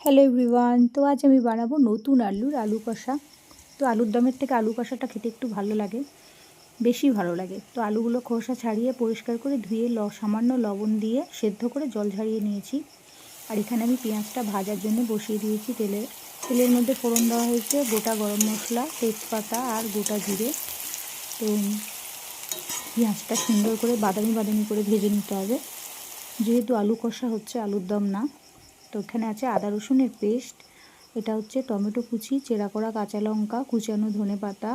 Hello everyone, তো আজ আমি বানাবো নতুন আলু কষা। তো আলুর দমের থেকে আলু কষাটা খেতে একটু ভালো লাগে, বেশি ভালো লাগে। তো আলুগুলো খোসা ছাড়িয়ে পরিষ্কার করে ধুয়ে সামান্য লবণ দিয়ে সেদ্ধ করে জল ঝরিয়ে নিয়েছি। আর এখানে আমি পেঁয়াজটা ভাজার জন্য বসিয়ে দিয়েছি তেলের মধ্যে ফোড়ন দেওয়া হয়েছে গোটা গরম মশলা, তেজপাতা আর গোটা জিরে। তো পেঁয়াজটা সুন্দর করে বাদামি বাদামি করে ভেজে নিতে হবে, যেহেতু আলু কষা হচ্ছে, আলুর দম না। তো এখানে আছে আদা রসুনের পেস্ট, এটা হচ্ছে টমেটো কুচি, চেরা করা কাঁচা লঙ্কা, কুচানো ধনেপাতা,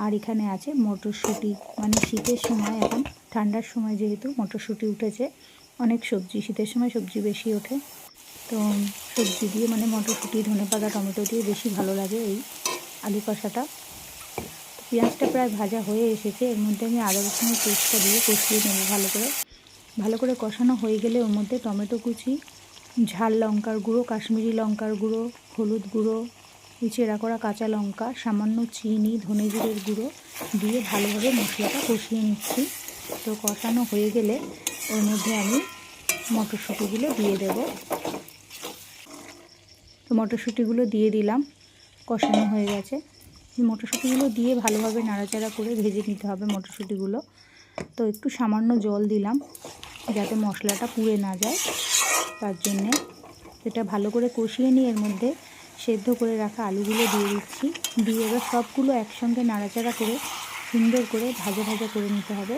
আর এখানে আছে মটরশুঁটি। মানে শীতের সময়, এখন ঠান্ডার সময় যেহেতু মটরশুঁটি উঠেছে, অনেক সবজি শীতের সময় সবজি বেশি ওঠে, তো সবজি দিয়ে মানে মটরশুঁটি, ধনেপাতা, টমেটো দিয়ে বেশি ভালো লাগে এই আলু কষাটা। পেঁয়াজটা প্রায় ভাজা হয়ে এসেছে, এর মধ্যে আমি আদা রসুনের পেস্টটা দিয়ে কষিয়ে নেব ভালো করে কষানো হয়ে গেলে ওর মধ্যে টমেটো কুচি, ঝাল লঙ্কার গুঁড়ো, কাশ্মীরি লঙ্কার গুঁড়ো, হলুদ গুঁড়ো, চেরা করা কাঁচা লঙ্কা, সামান্য চিনি, ধনে জিরের গুঁড়ো দিয়ে ভালোভাবে মশলাটা কষিয়ে নিচ্ছি। তো কষানো হয়ে গেলে ওর মধ্যে আমি মটরশুঁটিগুলো দিয়ে দেব। তো মটরশুঁটিগুলো দিয়ে দিলাম, কষানো হয়ে গেছে। মটরশুঁটিগুলো দিয়ে ভালোভাবে নাড়াচাড়া করে ভেজে নিতে হবে মটরশুঁটিগুলো। তো একটু সামান্য জল দিলাম যাতে মশলাটা পুড়ে না যায়, তার জন্যে। এটা ভালো করে কষিয়ে নিয়ে এর মধ্যে সেদ্ধ করে রাখা আলুগুলো দিয়ে দিচ্ছি। দিয়ে এবার সবগুলো একসঙ্গে নাড়াচাড়া করে সুন্দর করে ভাজা ভাজা করে নিতে হবে।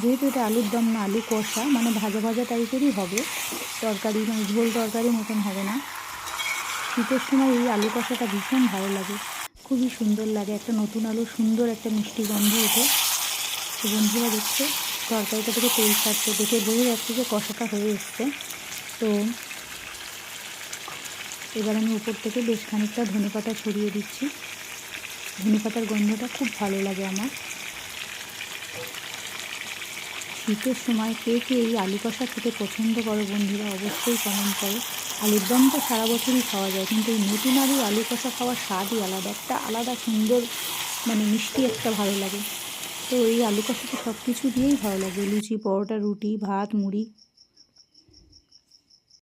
যেহেতু এটা আলুর দম না, আলু কষা, মানে ভাজা ভাজা টাইপেরই হবে, তরকারি মানে ঝোল তরকারি মতন হবে না। শীতের সময় এই আলু কষাটা ভীষণ ভালো লাগে, খুবই সুন্দর লাগে। একটা নতুন আলু, সুন্দর একটা মিষ্টি গন্ধ ওঠে। তো বন্ধুরা দেখছে তরকারিটা থেকে তেল ছাড়ছে, দেখে বোঝা যাচ্ছে যে কষাটা হয়ে এসছে। তো এবার আমি উপর থেকে বেশ খানিকটা ধনেপাতা ছড়িয়ে দিচ্ছি। ধনেপাতার গন্ধটা খুব ভালো লাগে আমার। শীতের সময় কে কে এই আলু কষা খেতে পছন্দ করো বন্ধুরা, অবশ্যই কমেন্ট করো। আলুর দম তো সারা বছরই খাওয়া যায়, কিন্তু এই নতুন আলু কষা খাওয়ার স্বাদই আলাদা, একটা আলাদা সুন্দর, মানে মিষ্টি একটা ভালো লাগে। তো এই আলু কষাটা সব কিছু দিয়েই ভালো লাগে, লুচি, পরোটা, রুটি, ভাত, মুড়ি